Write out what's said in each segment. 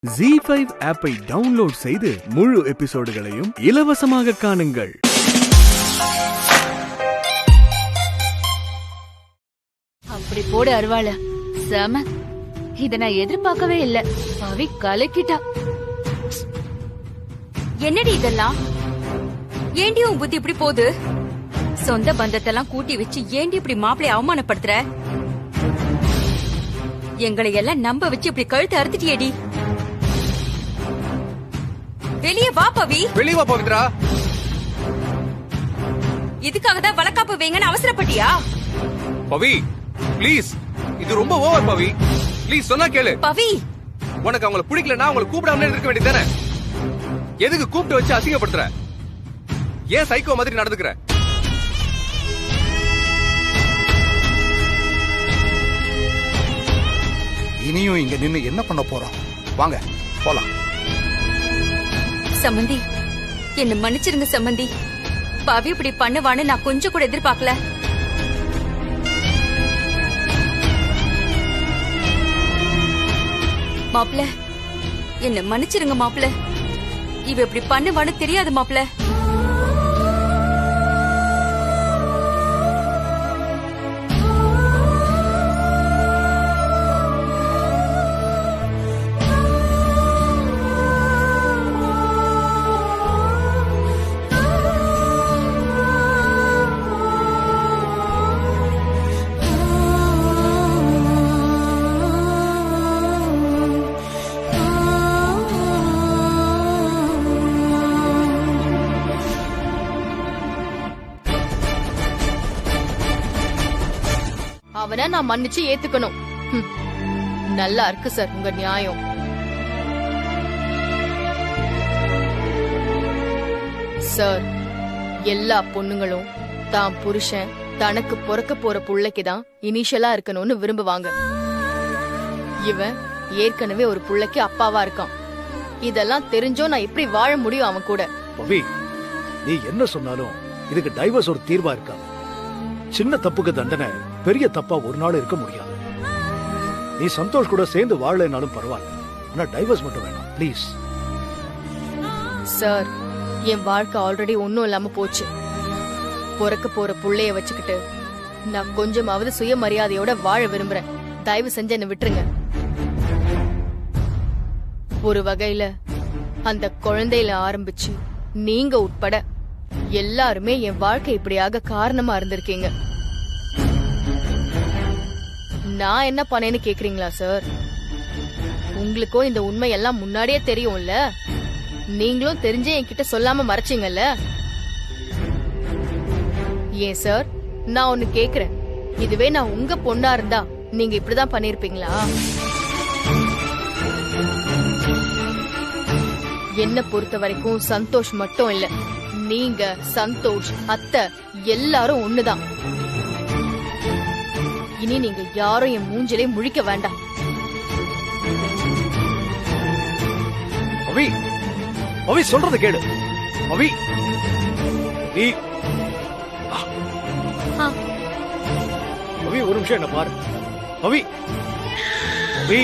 ZEE5 ஆப்பை download செய்து முழு எபிசோடுகளையும் இலவசமாக காணுங்கள். அப்படி போடு அருவாள. செம. இத நான் எதிர்பார்க்கவே இல்ல. பவி கலக்கிட்டா. என்னடி இதெல்லாம்? ஏண்டி உன் புத்தி இப்படி போகுது? சொந்த பந்தத்தெல்லாம் கூட்டி வச்சு ஏண்டி இப்படி மாப்பிளைய அவமானப்படுத்துற? எங்களை எல்லாம் நம்ப வச்சு இப்படி கழுத்து அறுத்துட்டியேடி. வெளியே வா பவி. வெளியே வா பவித்ரா. இதுக்காக தான் வளக்காப்பு வைங்கன்னு அவசரப்பட்டியா? பவி ப்ளீஸ், இது ரொம்ப ஓவர் பவி. ப்ளீஸ் சொன்னா கேளு. பவி, உனக்கு அவங்கள பிடிக்கலன்னா அவங்கள கூப்பிடாமலே இருக்க வேண்டியதானே? எதுக்கு கூப்பிட்டு வச்சு அசிங்கப்படுத்துற? ஏன் சைக்கோ மாதிரி நடந்துக்கிற? இனியும் இங்க நின்னு என்ன பண்ண போறோம்? வாங்க போலாம். சம்பந்தி என்ன மன்னிச்சிருங்க சம்பந்தி. பவி இப்படி பண்ணுவான்னு நான் கொஞ்சம் கூட எதிர்பார்க்கல. மாப்பிள என்ன மன்னிச்சிருங்க மாப்பிள. இவ இப்படி பண்ணுவான்னு தெரியாது மாப்பிள. அவனை நான் மன்னிச்சு ஏத்துக்கணும். நல்லா இருக்கு சார் உங்க நியாயம். சார், எல்லா பொண்ணுங்களும் தான் புருஷன் தனக்கு பொறக்க போற புள்ளைக்குதான் இனிஷியலா இருக்கணும்னு விரும்புவாங்க. இவன் ஏற்கனவே ஒரு புள்ளைக்கு அப்பாவா இருக்கான். இதெல்லாம் தெரிஞ்சோ நான் எப்படி வாழ முடியும் அவன் கூட? பவி, நீ என்ன சொன்னாலும் இதுக்கு டைவர்ஸ் ஒரு தீர்வா இருக்கா? சின்ன தப்புக்கு தண்டனை பெரிய தப்பா ஒரு நாள் இருக்க முடியாது. நீ சந்தோஷ் கூட சேர்ந்து வாழலைனாலும் பரவாயில்ல, ஆனா டைவர்ஸ் மட்டும் வேண்டாம் ப்ளீஸ். சார், என் வாழ்க்கை ஆல்ரெடி ஒன்னும் இல்லாம போச்சு. பொறக்க போற புள்ளைய வச்சுக்கிட்டு நான் கொஞ்சமாவது சுயமரியாதையோட வாழ விரும்புறேன். தயவு செஞ்சு என்ன விட்டுருங்க. ஒரு வகையில அந்த குழந்தையில ஆரம்பிச்சு நீங்க உட்பட எல்லாருமே என் வாழ்க்கை இப்படியாக காரணமா இருந்திருக்கீங்க. நான் என்ன பண்ணேன்னு கேக்குறீங்களா சார்? உங்களுக்கும் இந்த உண்மை எல்லாம் முன்னாடியே தெரியும்ல. நீங்களும் தெரிஞ்சே என்கிட்ட சொல்லாம மறைச்சீங்கல்ல. ஏன் சார், நான் ஒன்னு கேக்குறேன். இதுவே நான் உங்க பொண்ணா இருந்தா நீங்க இப்படிதான் பண்ணிருப்பீங்களா? என்ன பொறுத்த வரைக்கும் சந்தோஷ் மட்டும் இல்ல, நீங்க, சந்தோஷ், அத்தை எல்லாரும் ஒண்ணுதான். இனி நீங்க யாரும் என் மூஞ்சிலே முழிக்க வேண்டாம். பவி, பவி சொல்றது கேளு. பவி, நீ பவி ஒரு நிமிஷம் என்ன பாரு. பவி, பவி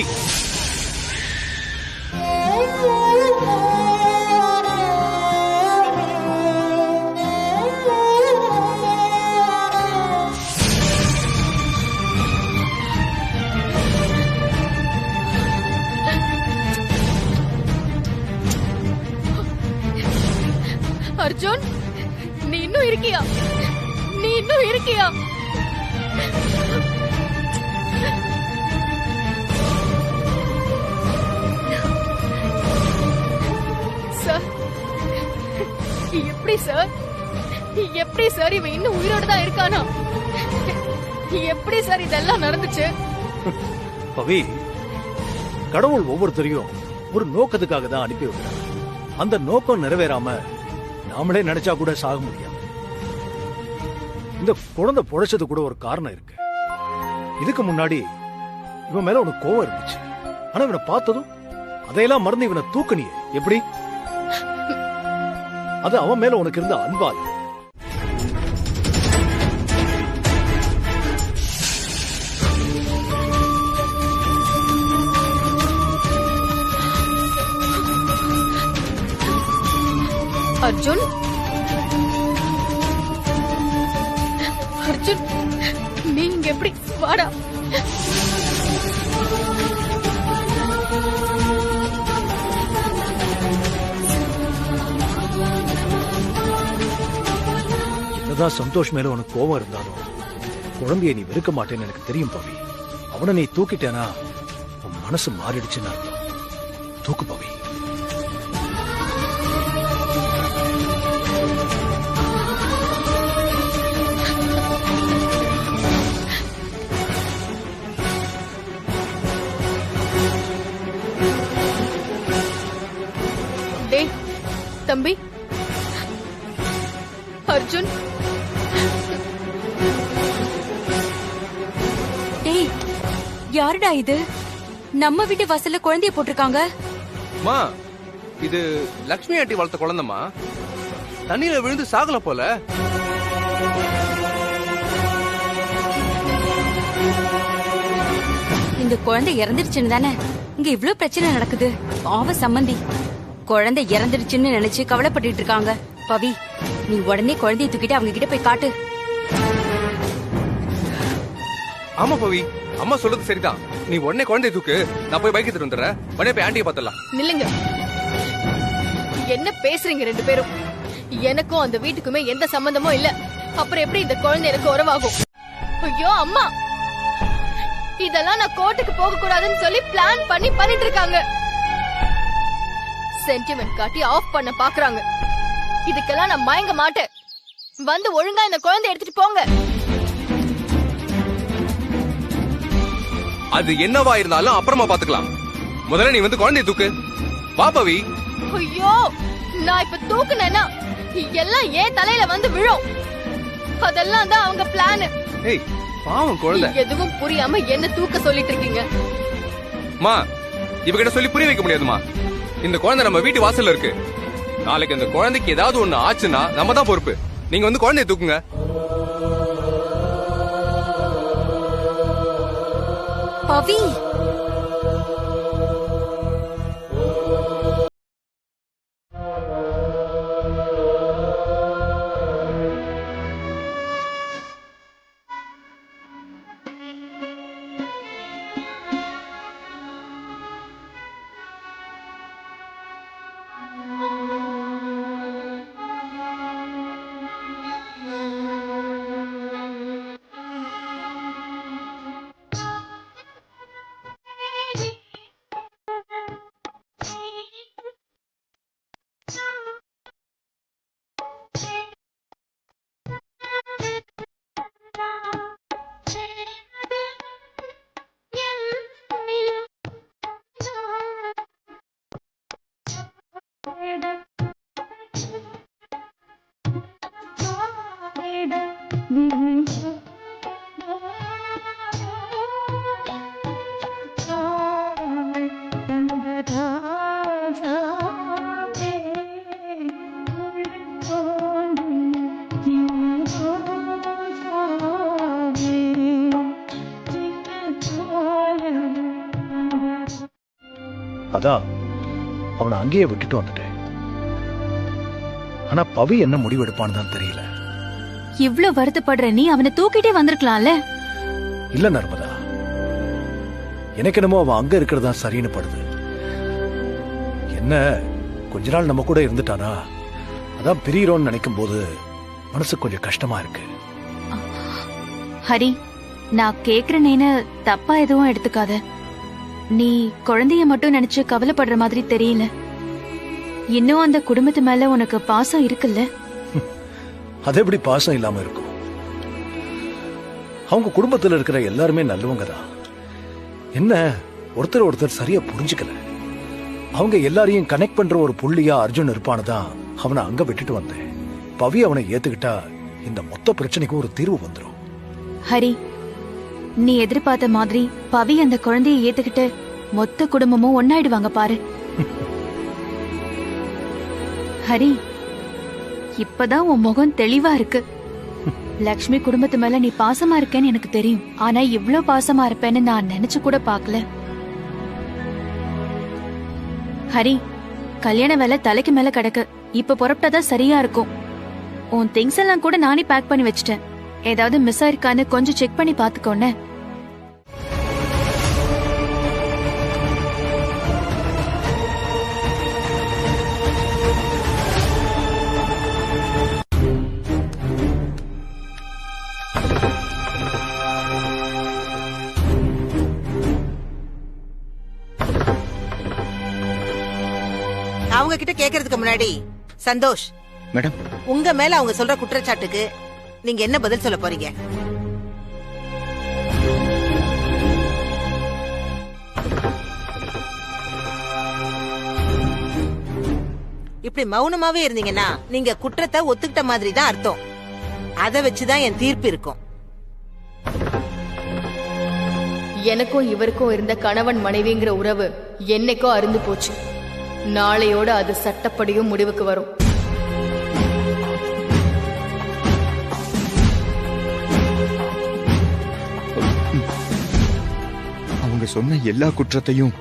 அர்ஜுன், நீ இன்னும் இருக்கியா? நீ இன்னும் இருக்கியா? சார், எப்படி சார்? எப்படி சார் இவன் இன்னும் உயிரோட தான் இருக்கானா? எப்படி சார் இதெல்லாம் நடந்துச்சு? பவி, கடவுள் ஒவ்வொருத்தரையும் ஒரு நோக்கத்துக்காக தான் அனுப்பி வைக்கிறார். அந்த நோக்கம் நிறைவேறாம நாமளே நினைச்சா கூட சாக முடியாது. இந்த குழந்தை பொழைச்சது கூட ஒரு காரணம் இருக்கு. இதுக்கு முன்னாடி இவன் மேல உனக்கு கோவம் இருந்துச்சு, ஆனா இவனை பார்த்ததும் அதையெல்லாம் மறந்து இவனை தூக்குனியே எப்படி? அது அவன் மேல உனக்கு இருந்த அன்பால். அர்ஜுன் அர்ஜுன் நீ இங்க எப்படி வாடா. என்னதான் சந்தோஷ் மேல உனக்கு கோபம் இருந்தாலும் குழந்தைய நீ வெறுக்க மாட்டேன்னு எனக்கு தெரியும் பவி. அவனை நீ தூக்கிட்டேனா உன் மனசு மாறிடுச்சுன்னு அர்த்தம். தூக்கு பவி. டேய் தம்பி அர்ஜுன். டேய் யாருடா இது? நம்ம வீட்டு வாசல்ல குழந்தைய போட்டிருக்காங்க. மா இது லக்ஷ்மி ஆண்டி வளர்த்த குழந்தைமா. தண்ணியில விழுந்து சாகல போல. இந்த குழந்தை இறந்துருச்சுன்னு தானே இங்க இவ்ளோ பிரச்சனை நடக்குது. பாவ சம்மந்தி குழந்தை இறந்துருச்சுன்னு நினைச்சு கவலைப்பட்டுட்டு இருக்காங்க. பவி நீ உடனே குழந்தைய தூக்கிட்டு அவங்க கிட்ட போய் காட்டு. ஆமா பவி, அம்மா சொல்றது சரிதான். நீ உடனே குழந்தைய தூக்கு, நான் போய் பைக் எடுத்துட்டு வந்துடுறேன். உடனே போய் ஆண்டியை பார்த்தலாம். நில்லுங்க. என்ன பேசுறீங்க ரெண்டு பேரும்? எனக்கும் அந்த வீட்டுக்குமே எந்த சம்பந்தமும் இல்ல. அப்புறம் எப்படி இந்த குழந்தை எனக்கு உறவாகும்? ஐயோ அம்மா, இதெல்லாம் நான் கோர்ட்டுக்கு போக கூடாதுன்னு சொல்லி பிளான் பண்ணி பண்ணிட்டு இருக்காங்க. சென்டிமெண்ட் காட்டி ஆஃப் பண்ண பாக்குறாங்க. இதுக்கெல்லாம் நான் மயங்க மாட்டேன். வந்து ஒழுங்கா இந்த குழந்தை எடுத்துட்டு போங்க. அது என்னவா இருந்தாலும் அப்புறமா பாத்துக்கலாம். முதல்ல நீ வந்து குழந்தைய தூக்கு. வா பவி. ஐயோ, நான் இப்ப தூக்குனேன்னா எல்லாம் ஏன் தலையில வந்து விழும். அதெல்லாம் தான் அவங்க பிளான். ஏய் பாவம் குழந்தை. எதுவும் புரியாம என்ன தூக்க சொல்லிட்டு இருக்கீங்க? மா இவகிட்ட சொல்லி புரிய வைக்க முடியாதுமா. இந்த குழந்தை நம்ம வீட்டு வாசல்ல இருக்கு. நாளைக்கு அந்த குழந்தைக்கு ஏதாவது ஒண்ணு ஆச்சுன்னா நம்ம தான் பொறுப்பு. நீங்க வந்து குழந்தைய தூக்குங்க. பவி அதான் அவனை அங்கேயே விட்டுட்டு வந்துட்டேன். ஆனா பவி என்ன முடிவெடுப்பான்னு தான் தெரியல. இவ்ளோ வருத்தப்படுற நீ அவனை தூக்கிட்டே வந்திருக்கலாம்ல. இல்ல நர்மதா, எனக்கு என்னமோ அவன் அங்க இருக்கிறதா சரின்னு படுது. என்ன கொஞ்ச நாள் நம்ம கூட இருந்துட்டானா, அதான் பிரியறோம்னு நினைக்கும் போது மனசு கொஞ்சம் கஷ்டமா இருக்கு. ஹரி, நான் கேக்குறேன்னு தப்பா எதுவும் எடுத்துக்காத. நீ குழந்தைய மட்டும் நினைச்சு கவலைப்படுற மாதிரி தெரியல. இன்னும் அந்த குடும்பத்து மேல உனக்கு பாசம் இருக்குல்ல? அது எப்படி பாசம் இல்லாம இருக்கும்? அவங்க குடும்பத்துல இருக்கிற எல்லாருமே நல்லவங்க தான். என்ன ஒருத்தர் ஒருத்தர் சரியா புரிஞ்சுக்கல. அவங்க எல்லாரையும் கனெக்ட் பண்ற ஒரு புள்ளியா அர்ஜுன் இருப்பானுதான் அவனை அங்க விட்டுட்டு வந்தேன். பவி அவனை ஏத்துக்கிட்டா இந்த மொத்த பிரச்சனைக்கும் ஒரு தீர்வு வந்துடும். ஹரி, நீ எதிர்பார்த்த மாதிரி பவி அந்த குழந்தைய ஏத்துக்கிட்டு மொத்த குடும்பமும் ஒன்னாயிடுவாங்க பாரு. ஹரி, இப்பதான் உன் முகம் தெளிவா இருக்கு. லக்ஷ்மி குடும்பத்து மேல நீ பாசமா இருக்கேன்னு எனக்கு தெரியும். ஆனா இவ்ளோ பாசமா இருப்பேன்னு நான் நினைச்சு கூட பாக்கல. ஹரி, கல்யாண வேலை தலைக்கு மேல கிடக்கு. இப்ப புறப்பட்டாதான் சரியா இருக்கும். உன் திங்ஸ் எல்லாம் கூட நானே பேக் பண்ணி வச்சிட்டேன். ஏதாவது மிஸ் ஆயிருக்கான்னு கொஞ்சம் செக் பண்ணி பாத்துக்கோன்னு. அவங்க கிட்ட கேக்குறதுக்கு முன்னாடி சந்தோஷ் மேடம், உங்க மேல அவங்க சொல்ற குற்றச்சாட்டுக்கு நீங்க என்ன பதில் சொல்ல போறீங்க? இப்படி மௌனமாவே இருந்தீங்கன்னா நீங்க குற்றத்தை ஒத்துக்கிட்ட மாதிரி தான் அர்த்தம். அத வச்சுதான் என் தீர்ப்பு இருக்கும். எனக்கும் இவருக்கும் இருந்த கணவன் மனைவிங்கிற உறவு என்னைக்கோ அருந்து போச்சு. நாளையோட அது சட்டப்படியும் முடிவுக்கு வரும். அவங்க சொன்ன எல்லா குற்றத்தையும்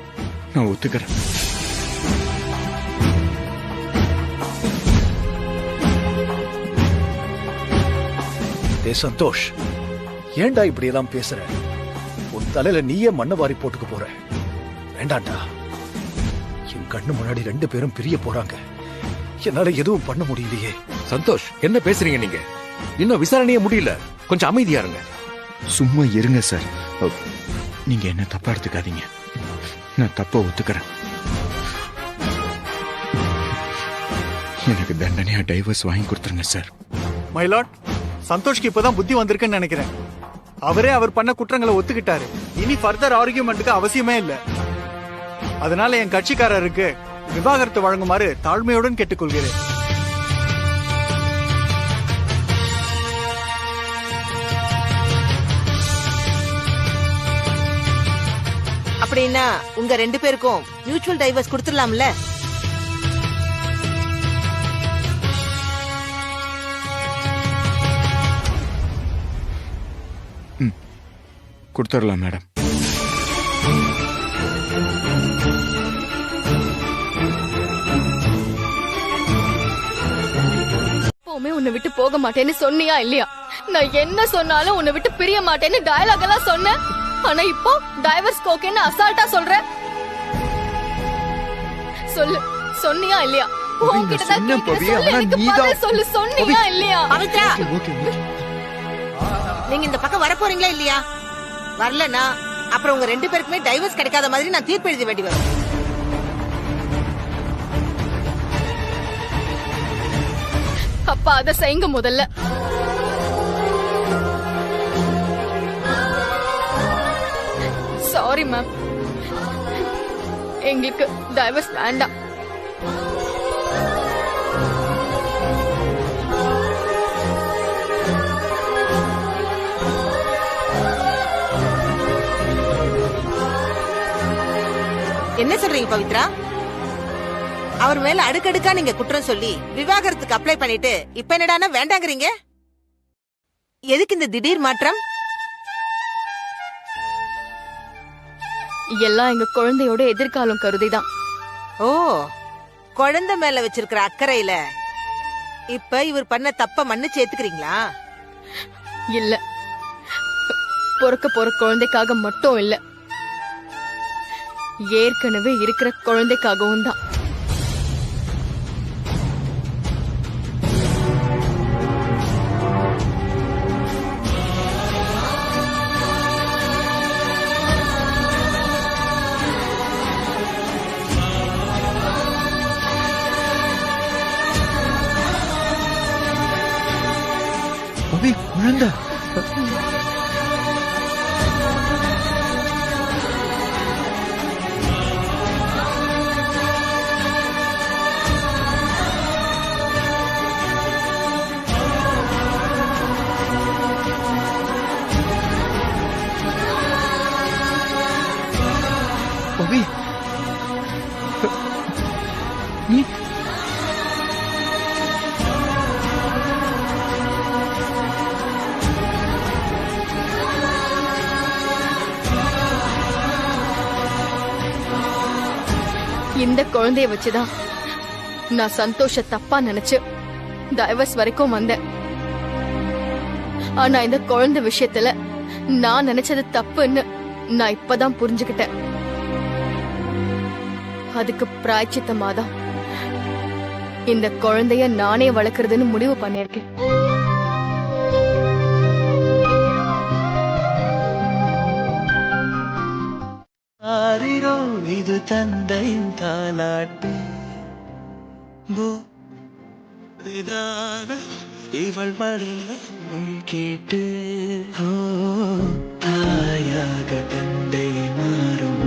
நான் ஒத்துக்கிறேன். சந்தோஷ், ஏன்டா இப்படி எல்லாம் பேசுற? உன் தலையில நீயே மண்ணை வாரி போட்டுக்க போற. வேண்டாண்டா. என் கண்ணு முன்னாடி 2 பேரும் பிரிய போறாங்க. என்னால எதுவும் பண்ண முடியலையே. சந்தோஷ், என்ன பேசுறீங்க நீங்க? இன்னும் விசாரணையே முடியல. கொஞ்சம் அமைதியா இருங்க. சும்மா இருங்க சார். நீங்க என்ன தப்பா எடுத்துக்காதீங்க. நான் தப்ப ஒத்துக்கிறேன். எனக்கு தண்டனையா டைவர்ஸ் வாங்கி கொடுத்துருங்க சார். மைலாட், சந்தோஷ்க்கு இப்பதான் புத்தி வந்திருக்குன்னு நினைக்கிறேன். அவரே அவர் பண்ண குற்றங்களை ஒத்துக்கிட்டாரு. இனி ஃபர்தர் ஆர்கியூமெண்ட்டுக்கு அவசியமே இல்ல. அதனால என் கட்சிக்காரருக்கு விவாகரத்து வழங்குமாறு தாழ்மையுடன் கேட்டுக்கொள்கிறேன். அப்படின்னா உங்க 2 பேருக்கும் மியூச்சுவல் டைவர்ஸ் கொடுத்துடலாம்ல? கொடுத்துடலாம் மேடம். எப்பவுமே உன்னை விட்டு போக மாட்டேன்னு சொன்னியா இல்லையா? நான் என்ன சொன்னாலும் உன்னை விட்டு பிரிய மாட்டேன்னு டயலாக் எல்லாம் சொன்னேன். ஆனா இப்போ டைவர்ஸ் கோக்கேன்னு அசால்ட்டா சொல்ற. சொல்லு, சொன்னியா இல்லையா? உன்கிட்டதான் சொல்லு, சொன்னியா இல்லையா? பவித்ரா, நீங்க இந்த பக்கம் வர போறீங்களா இல்லையா? வரலனா அப்புறம் உங்க 2 பேருக்குமே டைவர்ஸ் கிடைக்காத மாதிரி நான் தீர்ப்பு எழுத வேண்டி வரும். அப்பா அத செய்யுங்க முதல்ல. சாரி மேம், எங்களுக்கு டைவர்ஸ் வேண்டாம். என்ன சொல்றீங்க பவித்ரா? அவர் மேல அடுக்கடுக்கா நீங்க குற்றம் சொல்லி விவாகரத்துக்கு அப்ளை பண்ணிட்டு இப்ப என்னடானா வேண்டாங்கறீங்க? எதுக்கு இந்த திடீர் மாற்றம்? எல்லாம் எங்க குழந்தையோட எதிர்காலம் கருதிதான். ஓ, குழந்தை மேல வச்சிருக்கிற அக்கறையில இப்ப இவர் பண்ண தப்ப மன்னிச்சு ஏத்துக்கிறீங்களா? இல்ல, பொறுக்க போற குழந்தைக்காக மட்டும் இல்ல, ஏற்கனவே இருக்கிற குழந்தைக்காகவும் தான். குழந்தை பவி, நீ இந்த குழந்தைய வச்சுதான் நான் சந்தோஷ தப்பா நினைச்சு டைவர்ஸ் வரைக்கும் வந்தேன். ஆனா இந்த குழந்தை விஷயத்துல நான் நினைச்சது தப்புன்னு நான் இப்பதான் புரிஞ்சுக்கிட்டேன். அதுக்கு பிராய்ச்சித்தமாதான் இந்த குழந்தைய நானே வளர்க்கறதுன்னு முடிவு பண்ணிருக்கேன். இது தந்தையின் தாலாட்டு இவள் மரணம் கேட்டு தாயாக தந்தை மாறும்.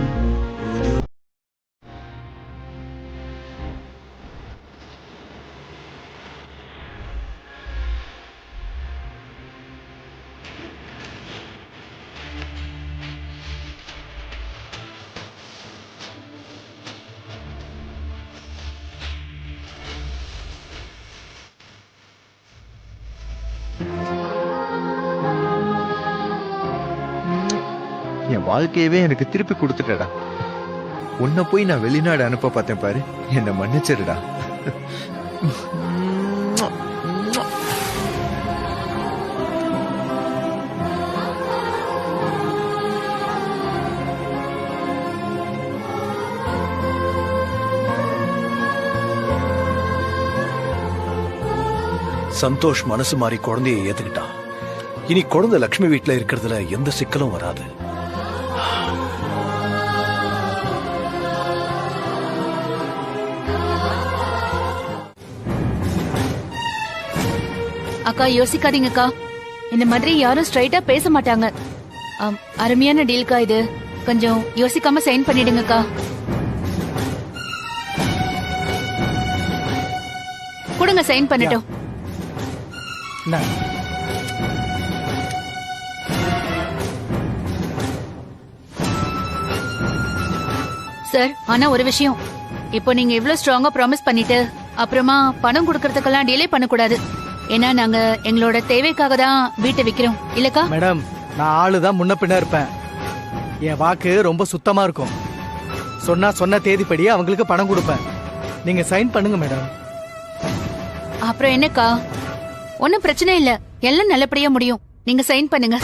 என் வாழ்க்கையவே எனக்கு திருப்பி கொடுத்துட்டடா. உன்னை போய் நான் வெளிநாடு அனுப்ப பார்த்தேன் பாரு, என்னை மன்னிச்சிருடா. சந்தோஷ் மனசு மாறி குழந்தையை ஏத்துக்கிட்டான். இனி குழந்தை லட்சுமி வீட்டுல இருக்கிறதுல எந்த சிக்கலும் வராது. அக்கா யோசிக்காதீங்கக்கா, இந்த மாதிரி யாரும் ஸ்ட்ரைட்டா பேச மாட்டாங்க. அருமையான டீல்க்கா இது, கொஞ்சம் யோசிக்காம சைன் பண்ணிடுங்கக்கா. கொடுங்க, சைன் பண்ணட்டும். சார், ஆனா ஒரு விஷயம், இப்போ நீங்க இவ்ளோ ஸ்ட்ராங்கா ப்ராமிஸ் பண்ணிட்டு அப்புறமா பணம் கொடுக்கறதுக்கெல்லாம் டிலே பண்ணக்கூடாது. ஏன்னா நாங்க எங்களோட தேவைக்காக தான் வீட்டை விக்கிறோம் இல்லக்கா? மேடம், நான் ஆளுதான் முன்ன பின்ன இருப்பேன். என் வாக்கு ரொம்ப சுத்தமா இருக்கும். சொன்ன தேதிப்படி அவங்களுக்கு பணம் கொடுப்பேன். நீங்க சைன் பண்ணுங்க மேடம். அப்புறம் என்னக்கா, ஒன்னும் பிரச்சனை இல்ல, எல்லாம் நல்லபடியா முடியும். நீங்க சைன் பண்ணுங்க.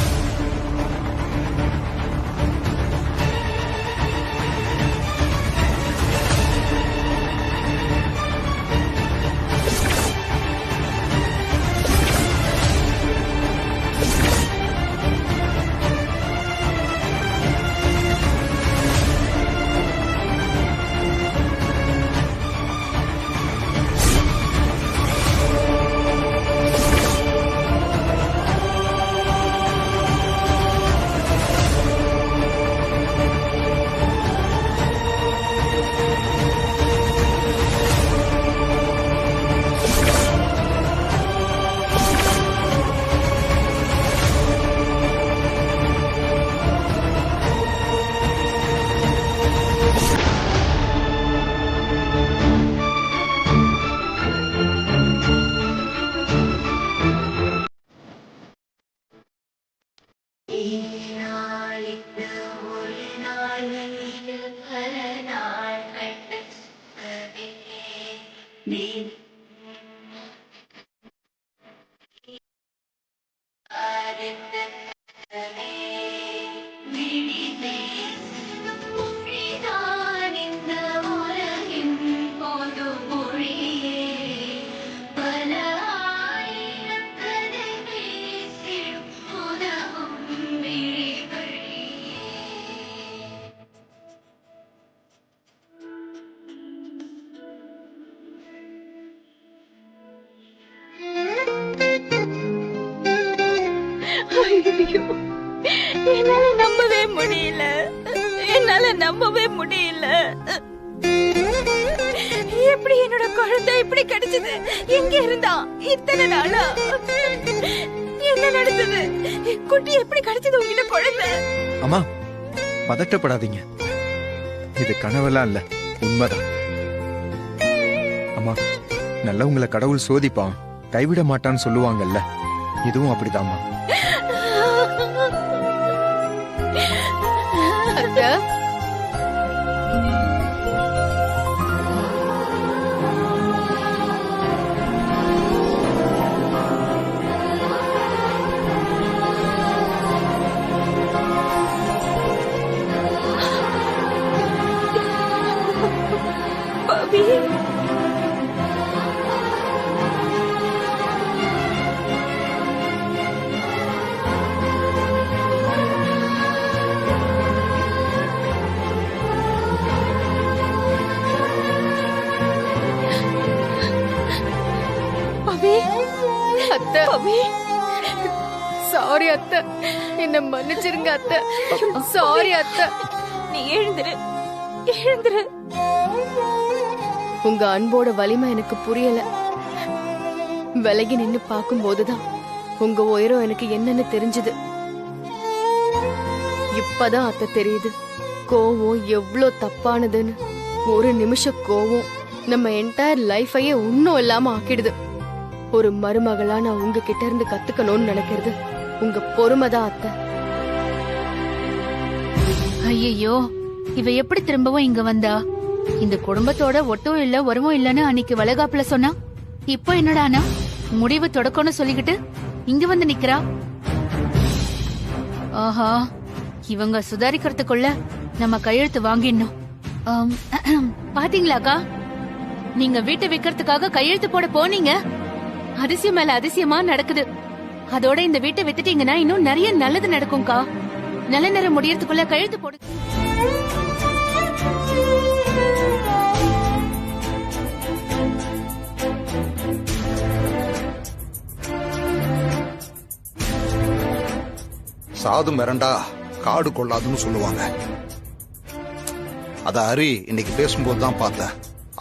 என்னால நம்பவே முடியல, என்னால நம்பவே முடியல. எப்படி என்னோட குழந்தை இப்படி கிடைச்சது? எங்க இருந்தா இத்தனை நாளா? என்ன நடந்தது? குட்டி எப்படி கிடைச்சது உங்ககிட்ட குழந்தை? அம்மா, பதட்டப்படாதீங்க. இது கனவெல்லாம் இல்ல, உண்மைதான். அம்மா, நல்லவங்களை கடவுள் சோதிப்பான், கைவிட மாட்டான்னு சொல்லுவாங்கல்ல, இதுவும் அப்படிதாம்மா. பவி அத்தை சாரி அத்தை, என்ன மன்னிச்சிருங்க அத்தை. சாரி அத்தை. நீ எழுந்துரு எழுந்துரு. உங்க அன்போட வலிமை எனக்கு புரியல. விலகி நின்னு பார்க்கும் போதுதான் உங்க உயரம் எனக்கு என்னன்னு தெரிஞ்சது. இப்பதான் அத்தை தெரியுது கோவம் எவ்ளோ தப்பானதுன்னு. ஒரு நிமிஷம் கோவம் நம்ம என்டையர் லைஃபையே ஒன்னும் இல்லாம ஆக்கிடுது. ஒரு மருமகளா நான் உங்ககிட்ட இருந்து கத்துக்கணும்னு நினைக்கிறது உங்க பொறுமைதான் அத்தை. ஐயோ, இவ எப்படி திரும்பவும் இங்க வந்தா? இந்த குடும்பத்தோட ஒட்டும் இல்ல உறவும் இல்லன்னு அன்னைக்கு வளகாப்புல சொன்னா, இப்போ என்னடானா முடிவு தொடக்கம்னு சொல்லிக்கிட்டு இங்க வந்து நிக்கிறா. ஆஹா, இவங்க சுதாரிக்கிறதுக்குள்ள நம்ம கையெழுத்து வாங்கிடணும். பாத்தீங்களாக்கா, நீங்க வீட்டை விக்கிறதுக்காக கையெழுத்து போட போனீங்க. அதிசயம் மேல அதிசயமா நடக்குது. அதோட இந்த வீட்டை வித்துட்டீங்கன்னா இன்னும் நிறைய நல்லது நடக்கும்க்கா. நல்ல நேரம் முடியறதுக்குள்ள கையெழுத்து போடு. சாது மிரண்டா காடு கொள்ளாதுன்னு சொல்லுவாங்க. அத ஹரி இன்னைக்கு பேசும்போது தான் பார்த்தேன்.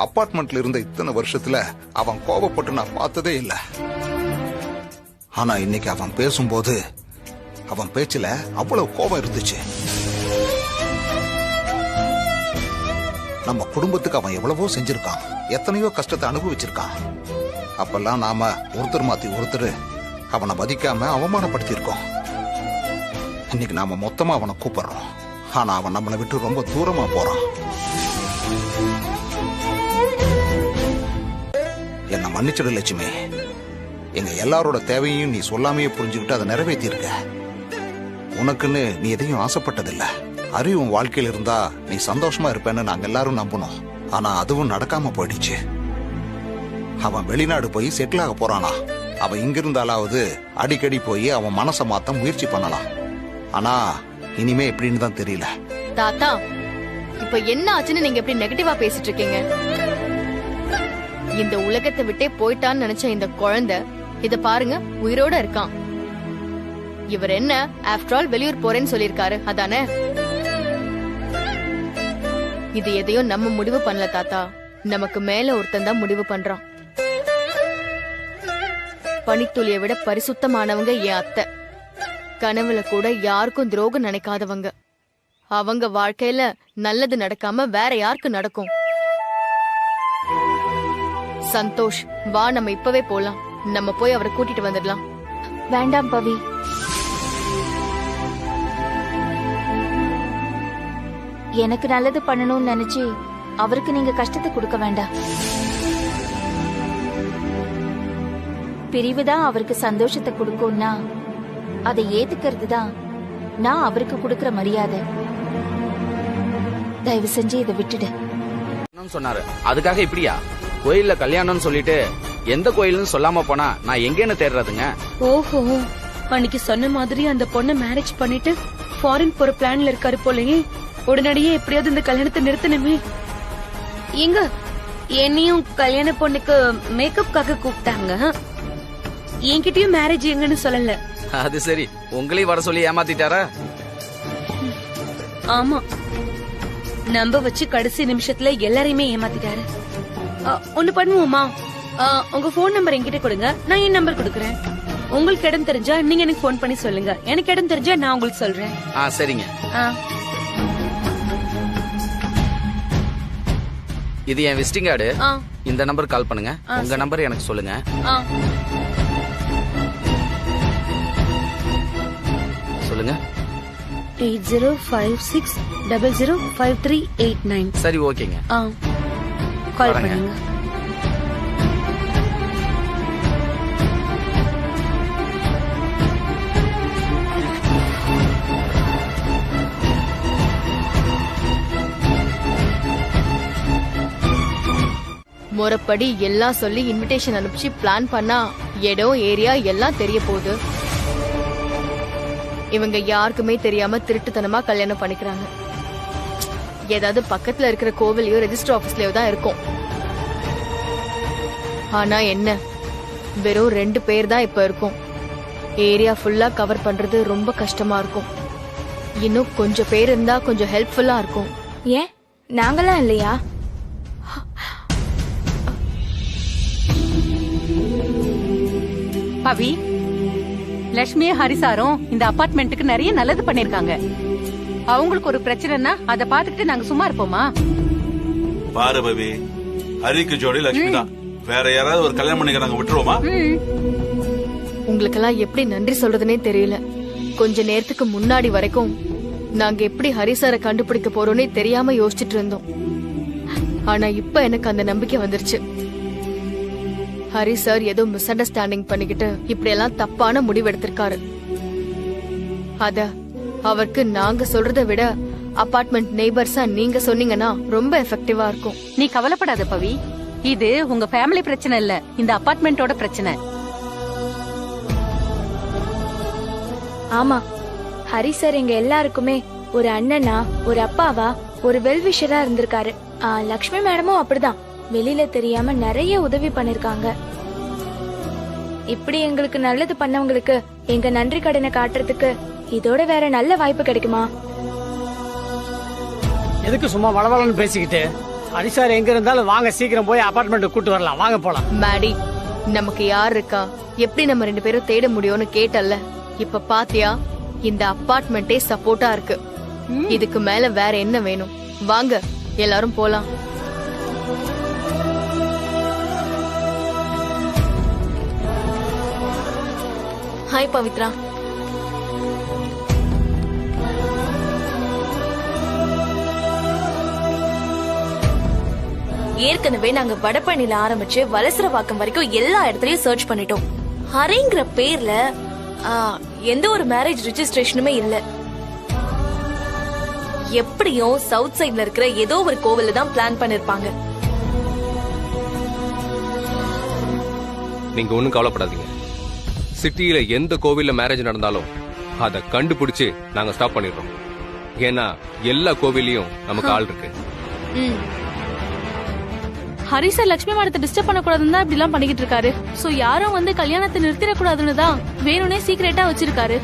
அபார்ட்மெண்ட்ல இருந்த இத்தனை வருஷத்துல அவன் கோபப்பட்டு நான் பார்த்ததே இல்லை. ஆனா இன்னைக்கு அவன் பேசும்போது அவன் பேச்சுல அவ்வளவு கோபம் இருந்துச்சு. நம்ம குடும்பத்துக்கு அவன் எவ்வளவோ செஞ்சிருக்கான், எத்தனையோ கஷ்டத்தை அனுபவிச்சிருக்கான். அப்பெல்லாம் நாம ஒருத்தர் மாத்தி ஒருத்தர் அவனை மதிக்காம அவமானப்படுத்தியிருக்கோம். இன்னைக்கு நாம மொத்தமா அவனை கூப்பிடுறோம். ஆனா அவன் நம்மளை விட்டு ரொம்ப தூரமா போறான். என்ன மன்னிச்சிடு லட்சுமி. எங்க எல்லாரோட தேவையும் நீ சொல்லாமையே புரிஞ்சுக்கிட்டு அதை நிறைவேற்றி இருக்க. உனக்குன்னு நீ எதையும் ஆசைப்பட்டதில்ல. அறிவு உன் வாழ்க்கையில் இருந்தா நீ சந்தோஷமா இருப்பேன்னு நாங்க எல்லாரும் நம்பணும். ஆனா அதுவும் நடக்காம போயிடுச்சு. அவன் வெளிநாடு போய் செட்டில் ஆக போறானா. அவன் இங்கிருந்தாலாவது அடிக்கடி போய் அவன் மனசை மாத்த முயற்சி பண்ணலாம். ஆனா இனிமே எப்படின்னு தான் தெரியல. தாத்தா, இப்ப என்ன ஆச்சுன்னு நீங்க எப்படி நெகட்டிவா பேசிட்டு இருக்கீங்க? இந்த உலகத்தை விட்டே போயிட்டான்னு நினைச்ச இந்த குழந்தை இத பாருங்க உயிரோட இருக்கான். இவர் என்ன ஆஃப்டர் ஆல் வெளியூர் போறேன்னு சொல்லிருக்காரு, அதானே? இது எதையும் நம்ம முடிவு பண்ணல தாத்தா, நமக்கு மேல ஒருத்தன் தான் முடிவு பண்றான். பனித்துளியை விட பரிசுத்தமானவங்க என் அத்தை. கனவுல கூட யாருக்கும் துரோகம் நினைக்காதவங்க. அவங்க வாழ்க்கையில நல்லது நடக்காம வேற யாருக்கு நடக்கும்? சந்தோஷ், வா நம்ம இப்பவே போலாம். நம்ம போய் அவரை கூட்டிட்டு வந்துடலாம். வேண்டாம் பவி. எனக்கு நல்லது பண்ணணும்னு நினைச்சு அவருக்கு நீங்க கஷ்டத்தை கொடுக்க வேண்டாம். பிரிவுதான் அவருக்கு சந்தோஷத்தை கொடுக்கும்னா அதை ஏத்துக்கிறது தான் நான் அவருக்கு கொடுக்கற மரியாதை. தயவு செஞ்சு இதை விட்டுடு சொன்னாரு. அதுக்காக இப்படியா? கோயில்ல கல்யாணம்னு சொல்லிட்டு எந்த கோயில்னு சொல்லாம போனா நான் எங்கன்னு தேடுறதுங்க? ஓஹோ, அன்னைக்கு சொன்ன மாதிரி அந்த பொண்ணை மேரேஜ் பண்ணிட்டு ஃபாரின் போற பிளான்ல இருக்காரு போலயே. உடனடியே எப்படியாவது இந்த கல்யாணத்தை நிறுத்தணுமே. எங்க என்னையும் கல்யாண பொண்ணுக்கு மேக்கப்காக கூப்பிட்டாங்க. என்கிட்டயும் மேரேஜ் எங்கன்னு சொல்லல. அது சரி, உங்களையும் வர சொல்லி ஏமாத்திட்டாரா? ஆமா, நம்ப வச்சு கடைசி நிமிஷத்துல எல்லாரையுமே ஏமாத்திட்டாரு. ஒண்ணு பண்ணுவோமா, உங்க போன் நம்பர் என்கிட்ட கொடுங்க, நான் என் நம்பர் கொடுக்கறேன். உங்களுக்கு இடம் தெரிஞ்சா நீங்க எனக்கு போன் பண்ணி சொல்லுங்க, எனக்கு இடம் தெரிஞ்சா நான் உங்களுக்கு சொல்றேன். சரிங்க. இது என் விசிட்டிங் கார்டு. இந்த நம்பர் கால் பண்ணுங்க. உங்க நம்பர் எனக்கு சொல்லுங்க. சொல்லுங்க. 8056005389. சரி, ஓகேங்க. கால் பண்ணுங்க. முறைப்படி எல்லாம் சொல்லி இன்விடேஷன் அனுப்பிச்சு பிளான் பண்ணா இடம் ஏரியா எல்லாம் தெரிய போகுது. இவங்க யாருக்குமே தெரியாம திருட்டுத்தனமா கல்யாணம் பண்ணிக்கிறாங்க. ஏதாவது பக்கத்துல இருக்கிற கோவிலையோ ரெஜிஸ்டர் ஆபீஸ்லயோ தான் இருக்கும். ஆனா என்ன, வெறும் 2 பேர் தான் இப்ப இருக்கும். ஏரியா ஃபுல்லா கவர் பண்றது ரொம்ப கஷ்டமா இருக்கும். இன்னும் கொஞ்சம் பேர் இருந்தா கொஞ்சம் ஹெல்ப்ஃபுல்லா இருக்கும். ஏன் நாங்களாம் இல்லையா? பவி, லட்சுமியும் ஹரிசாரும் இந்த அபார்ட்மெண்ட்டுக்கு நிறைய நல்லது பண்ணிருக்காங்க. அவங்களுக்கு ஒரு பிரச்சனைனா அதை பாத்துக்கிட்டு நாங்க சும்மா இருப்போமா? பாரு பவி, ஹரிக்கு ஜோடி லட்சுமி தான். வேற யாராவது ஒரு கல்யாணம் பண்ணிக்கிறாங்க, விட்டுருவோமா? உங்களுக்கெல்லாம் எப்படி நன்றி சொல்றதுனே தெரியல. கொஞ்ச நேரத்துக்கு முன்னாடி வரைக்கும் நாங்க எப்படி ஹரிசாரை கண்டுபிடிக்க போறோம்னே தெரியாம யோசிச்சுட்டு இருந்தோம். ஆனா இப்ப எனக்கு அந்த நம்பிக்கை வந்துருச்சு. ஹரி சார் ஏதோ மிஸ் அண்டர்ஸ்டாண்டிங் பண்ணிக்கிட்டு இப்படி எல்லாம் தப்பான முடிவு எடுத்திருக்காரு. அத அவருக்கு நாங்க சொல்றதை விட அபார்ட்மெண்ட் நெய்பர்ஸா நீங்க சொன்னீங்கன்னா ரொம்ப எஃபெக்டிவா இருக்கும். நீ கவலைப்படாத பவி, இது உங்க ஃபேமிலி பிரச்சனை இல்ல, இந்த அபார்ட்மெண்டோட பிரச்சனை. ஆமா, ஹரி சார் எங்க எல்லாருக்குமே ஒரு அண்ணனா, ஒரு அப்பாவா, ஒரு வெல்விஷரா இருந்திருக்காரு. லக்ஷ்மி மேடமும் அப்படிதான். வெளியில தெரியாம நிறைய உதவி பண்ணிருக்காங்க. இப்படி எங்களுக்கு நல்லது பண்ணவங்களுக்கு எங்க நன்றி கடனை காட்டுறதுக்கு இதோட வேற நல்ல வாய்ப்பு கிடைக்குமா? எதுக்கு சும்மா வளவளன்னு பேசிக்கிட்டு? ஹரி சார் எங்க இருந்தாலும் வாங்க, சீக்கிரம் போய் அபார்ட்மெண்ட் கூட்டு வரலாம், வாங்க போலாம். மேடி, நமக்கு யார் இருக்கா, எப்படி நம்ம 2 பேரும் தேட முடியும்னு கேட்டல்ல. இப்ப பாத்தியா, இந்த அபார்ட்மெண்டே சப்போர்ட்டா இருக்கு. இதுக்கு மேல வேற என்ன வேணும்? வாங்க எல்லாரும் போலாம். ஹாய் பவித்ரா. ஏற்கனவே நாங்க வடபழனில ஆரம்பிச்சு வலசரவாக்கம் வரைக்கும் எல்லா இடத்துலயும் சர்ச் பண்ணிட்டோம். ஹரிங்கிற பேர்ல எந்த ஒரு மேரேஜ் ரெஜிஸ்ட்ரேஷனுமே இல்ல. எப்படியும் சவுத் சைட்ல இருக்கிற ஏதோ ஒரு கோவில்ல தான் பிளான் பண்ணிருப்பாங்க. நீங்க ஒண்ணும் கவலைப்படாதீங்க. சிட்டியில எந்த கோவில்ல மேரேஜ் நடந்தாலும் அதை கண்டுபிடிச்சு நாங்க ஸ்டாப் பண்ணிடுறோம். ஏன்னா எல்லா கோவிலையும் நமக்கு ஆள் இருக்கு. ஹரி சார் லட்சுமி மேடத்தை டிஸ்டர்ப் பண்ணக்கூடாதுன்னு தான் இப்படி எல்லாம் பண்ணிக்கிட்டு இருக்காரு. சோ யாரும் வந்து கல்யாணத்தை நிறுத்திடக்கூடாதுன்னு தான் வேணும்னே சீக்கிரட்டா வச்சிருக்காரு.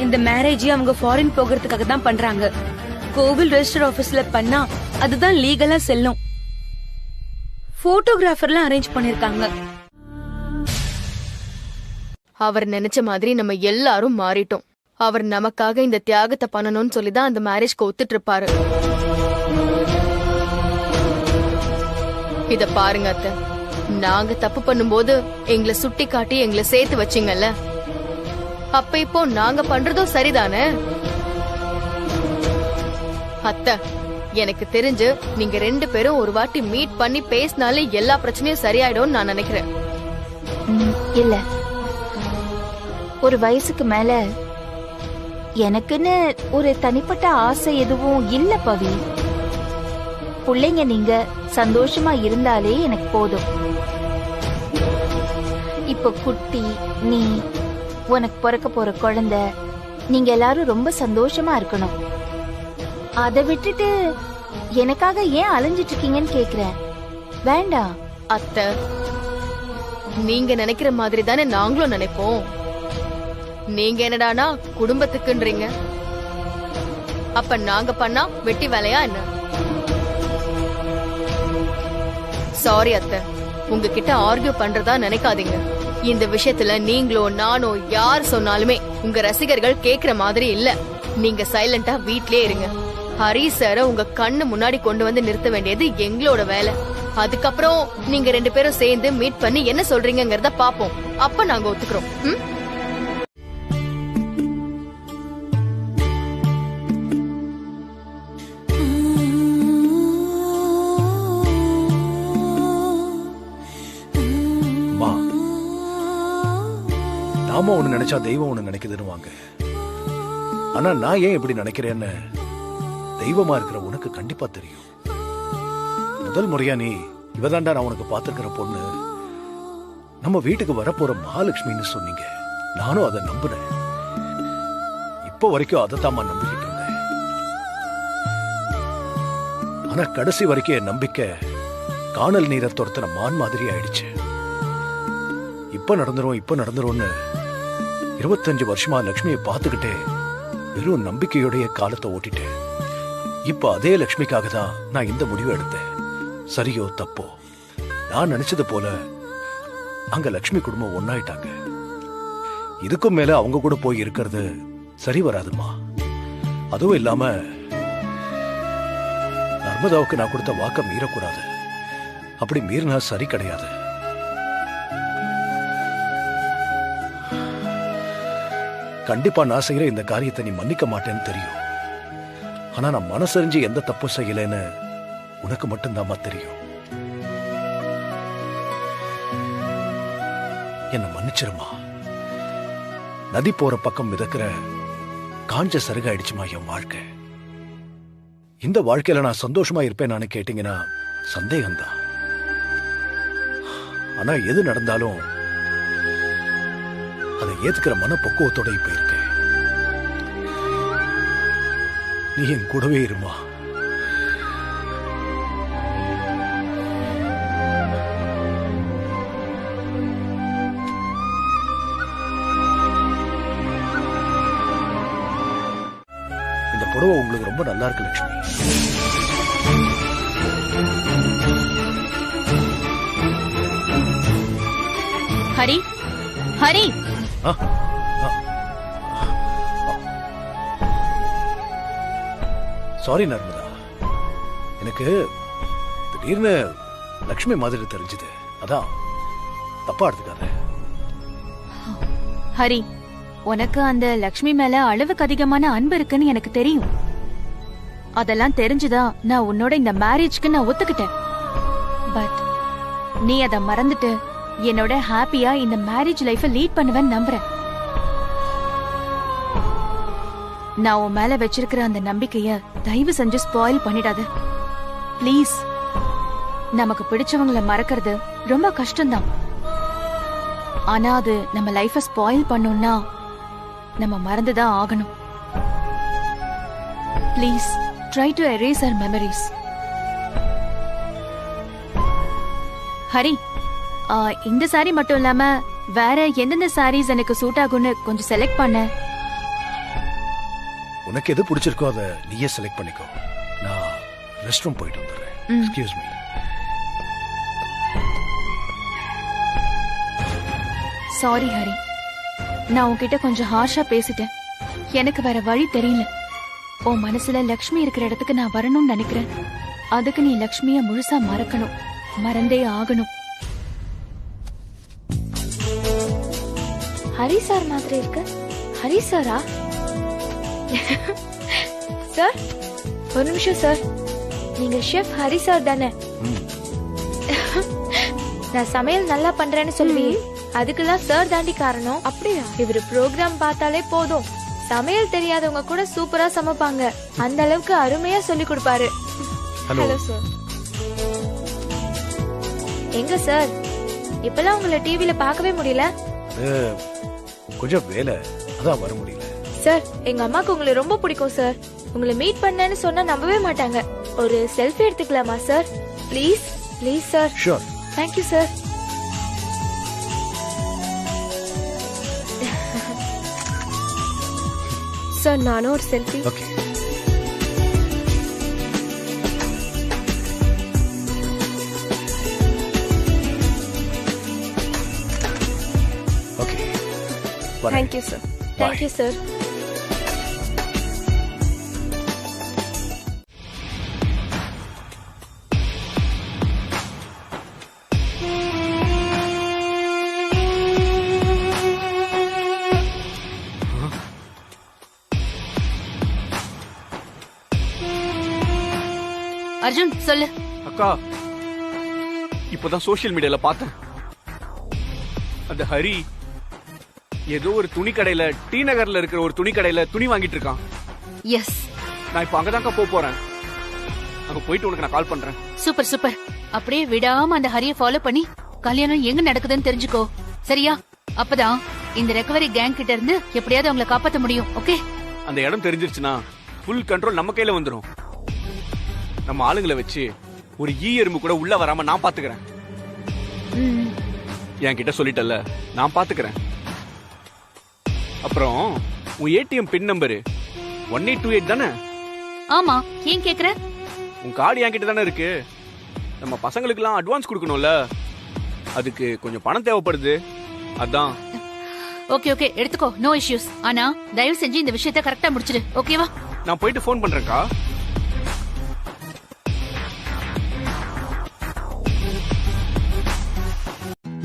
இந்த மேரேஜ் அவங்க ஃபாரின் போகிறதுக்காக தான் பண்றாங்க. கோவில் ரெஜிஸ்டர் ஆபீஸ்ல பண்ணா அதுதான் லீகலா செல்லும். போட்டோகிராஃபர்லாம் அரேஞ்ச் பண்ணிருக்காங்க. அவர் நினைச்ச மாதிரி நம்ம எல்லாரும் மாறிட்டோம். அவர் நமக்காக இந்த தியாகத்தை பண்ணணும்னு சொல்லிதான் அந்த மேரேஜ்க்கு ஒத்துட்டு இருப்பாரு. இத பாருங்க அத்தை, நாங்க தப்பு பண்ணும்போது எங்களை சுட்டி காட்டி எங்களை சேர்த்து வச்சீங்கல்ல, அப்ப இப்போ நாங்க பண்றதும் சரிதானே? அத்தை, எனக்கு தெரிஞ்சு நீங்க 2 பேரும் ஒரு வாட்டி மீட் பண்ணி பேசினாலே எல்லா பிரச்சனையும் சரியாயிடும் நான் நினைக்கிறேன். இல்ல, ஒரு வயசுக்கு மேல எனக்குன்னு ஒரு தனிப்பட்ட ஆசை எதுவும் இல்ல பவி. பிள்ளைங்க நீங்க சந்தோஷமா இருந்தாலே எனக்கு போதும். இப்ப குட்டி, நீ, உனக்கு பிறக்க போற குழந்தை, நீங்க எல்லாரும் ரொம்ப சந்தோஷமா இருக்கணும். அதை விட்டுட்டு எனக்காக ஏன் அலைஞ்சிட்டு இருக்கீங்கன்னு கேக்குறேன். வேண்டாம் அத்தை, நீங்க நினைக்கிற மாதிரி தானே நாங்களும் நினைப்போம். நீங்க என்னடானா குடும்பத்துக்குன்றீங்க, அப்ப நாங்க பண்ணா வெட்டி வேலையா என்ன? சாரி அத்தை, உங்ககிட்ட ஆர்கியூ பண்றதா நினைக்காதீங்க. இந்த விஷயத்துல நீங்களோ நானோ யார் சொன்னாலுமே உங்க ரசிகர்கள் கேக்குற மாதிரி இல்ல. நீங்க சைலண்டா வீட்லயே இருங்க. ஹரி சார உங்க கண்ணு முன்னாடி கொண்டு வந்து நிறுத்த வேண்டியது எங்களோட வேலை. அதுக்கப்புறம் நீங்க 2 பேரும் சேர்ந்து மீட் பண்ணி என்ன சொல்றீங்கங்கறத பாப்போம். அப்ப நாங்க ஒத்துக்கிறோம். நாம ஒண்ணு நினைச்சா தெய்வம் ஒண்ணு நினைக்குதுன்னு வாங்க. ஆனா நான் ஏன் இப்படி நினைக்கிறேன்னு தெய்வமா இருக்கிற உனக்கு கண்டிப்பா தெரியும். முதல் முறையா நீ இவதாண்டா நான் உனக்கு பார்த்திருக்கிற பொண்ணு, நம்ம வீட்டுக்கு வரப்போற மகாலட்சுமின்னு சொன்னீங்க. நானும் அதை நம்பினேன். இப்ப வரைக்கும் அதைத்தாம்மா நம்பிக்கிட்டு இருந்தேன். ஆனா கடைசி வரைக்கும் என் நம்பிக்கை காணல் நீரை துரத்தின மான் மாதிரி ஆயிடுச்சு. இப்ப நடந்துரும்னு 25 வருஷமா லட்சுமியை பார்த்துக்கிட்டே வெறும் நம்பிக்கையுடைய காலத்தை ஓட்டிட்டேன். இப்ப அதே லட்சுமிக்காக தான் நான் இந்த முடிவை எடுத்தேன். சரியோ தப்போ, நான் நினைச்சது போல அங்க லட்சுமி குடும்பம் ஒன்னாயிட்டாங்க. இதுக்கும் மேல அவங்க கூட போய் இருக்கிறது சரி வராதுமா. அதுவும் இல்லாம நர்மதாவுக்கு நான் கொடுத்த வாக்க மீறக்கூடாது. அப்படி மீறினா சரி கிடையாது. கண்டிப்பா நான் செய்யற இந்த காரியத்தை நீ மன்னிக்க மாட்டேன்னு தெரியும். ஆனா நான் மனசறிஞ்சு எந்த தப்பும் செய்யலைன்னு உனக்கு மட்டும்தாம்மா தெரியும். என்ன மன்னிச்சிருமா. நதி போற பக்கம் மிதக்கிற காஞ்ச சருகாயிடுச்சுமா என் வாழ்க்கை. இந்த வாழ்க்கையில நான் சந்தோஷமா இருப்பேன் நானு கேட்டீங்கன்னா சந்தேகம்தான். ஆனா எது நடந்தாலும் அதை ஏத்துக்கிற மனப்பக்குவத்தோட இப்ப இருக்க. நீ என் கூடவே இருமா. இந்த புடவை உங்களுக்கு ரொம்ப நல்லா இருக்கு லட்சுமி. ஹரி, ஹரி, சாரி நர்மதா, எனக்கு திடீர்னு லட்சுமி மாதிரி தெரிஞ்சது, அதான் தப்பா எடுத்துக்காத. ஹரி, உனக்கு அந்த லக்ஷ்மி மேல அளவுக்கு அதிகமான அன்பு இருக்குன்னு எனக்கு தெரியும். அதெல்லாம் தெரிஞ்சுதான் நான் உன்னோட இந்த மேரேஜ்க்கு நான் ஒத்துக்கிட்டேன். பட் நீ அதை மறந்துட்டு என்னோட ஹாப்பியா இந்த மேரேஜ் லைஃப லீட் பண்ணுவேன்னு நம்புறேன். நான் உன் மேல வச்சிருக்கிற அந்த நம்பிக்கைய தயவு செஞ்சு ஸ்பாயில் பண்ணிடாத ப்ளீஸ். நமக்கு பிடிச்சவங்கள மறக்கிறது ரொம்ப கஷ்டம்தான். ஆனா அது நம்ம லைஃப ஸ்பாயில் பண்ணோம்னா நம்ம மறந்துதான் ஆகணும். Please try to erase our memories. Hari, இந்த சாரி மட்டும் இல்லாம வேற எந்தெந்த சாரீஸ் எனக்கு சூட் ஆகும்னு கொஞ்சம் செலக்ட் பண்ண. உனக்கு எது பிடிச்சிருக்கோ அதை நீயே செலக்ட் பண்ணிக்கோ. நான் ரெஸ்ட் ரூம் போயிட்டு வந்துடுறேன். Excuse me. சாரி ஹரி, நான் உன்கிட்ட கொஞ்சம் ஹார்ஷா பேசிட்டேன். எனக்கு வேற வழி தெரியல. உன் மனசுல லக்ஷ்மி இருக்கிற இடத்துக்கு நான் வரணும்னு நினைக்கிறேன். அதுக்கு நீ லக்ஷ்மிய முழுசா மறக்கணும், மறந்தே ஆகணும். ஹரி சார் மாதிரி இருக்கு. ஹரி சாரா? சார் ஒரு நிமிஷம் சார், நீங்க ஷெஃப் ஹரி சார் தானே? நான் சமையல் நல்லா பண்றேன்னு சொல்லி அதுக்கெல்லாம் சார் தாண்டி காரணம். அப்படியா? இவரு ப்ரோக்ராம் பார்த்தாலே போதும், சமையல் தெரியாதவங்க கூட சூப்பரா சமைப்பாங்க. அந்த அளவுக்கு அருமையா சொல்லி கொடுப்பாரு. Hello sir. எங்க சார் இப்பெல்லாம் உங்களை டிவில பார்க்கவே முடியல? கொஞ்சம் வேலை, அதான் வர முடியல. சார் எங்க அம்மாக்கு உங்களை ரொம்ப பிடிக்கும் சார். உங்களை மீட் பண்ணேன்னு சொன்னா நம்பவே மாட்டாங்க. ஒரு செல்ஃபி எடுத்துக்கலாமா sir? Please please sir. Sure. Thank you sir. Sir நானும் ஒரு selfie. Okay. Okay. Thank you sir. Thank you sir. Arjun சொல்லு. அக்கா, இப்பதான் சோசியல் மீடியால பார்த்தேன். அந்த ஹரி ஏதோ ஒரு துணி கடையில, டி நகர்ல இருக்கிற ஒரு துணி கடையில துணி வாங்கிட்டு இருக்கான். எஸ். நான் இப்ப அங்கதான்க்கா போறேன். அங்க போயிட்டு உனக்கு நான் கால் பண்றேன். Super super. அப்படியே விடாம அந்த ஹரிய ஃபாலோ பண்ணி கல்யாணம் எங்க நடக்குதுன்னு தெரிஞ்சுக்கோ, சரியா? அப்பதான் இந்த ரெக்கவரி கேங் கிட்ட இருந்து எப்படியாவது அவங்கள காப்பாத்த முடியும். ஓகே? அந்த இடம் தெரிஞ்சிருச்சுன்னா ஃபுல் கண்ட்ரோல் நம்ம கையில வந்துரும். நம்ம ஆளுங்களை வச்சு ஒரு எறும்பு கூட உள்ள வராம நான் பாத்துக்கிறேன். என்கிட்ட சொல்லிட்டல, நான் பாத்துக்கிறேன். அப்புறம் உன் ஏடிஎம் பின் நம்பர் 1828 தானே? ஆமா, ஏன் கேக்குற? உன் கார்டு என்கிட்ட தானே இருக்கு. நம்ம பசங்களுக்குலாம் அட்வான்ஸ் கொடுக்கணும்ல, அதுக்கு கொஞ்சம் பணம் தேவைப்படுது. அதான். ஓகே ஓகே, எடுத்துக்கோ, நோ இஷ்யூஸ். ஆனா தயவு செஞ்சு இந்த விஷயத்தை கரெக்டா முடிச்சிடு, ஓகேவா? நான் போயிட்டு ஃபோன் பண்றேன்க்கா.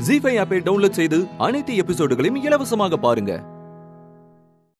ஜீ5 ஆப்பை டவுன்லோட் செய்து அனைத்து எபிசோடுகளையும் இலவசமாக பாருங்க.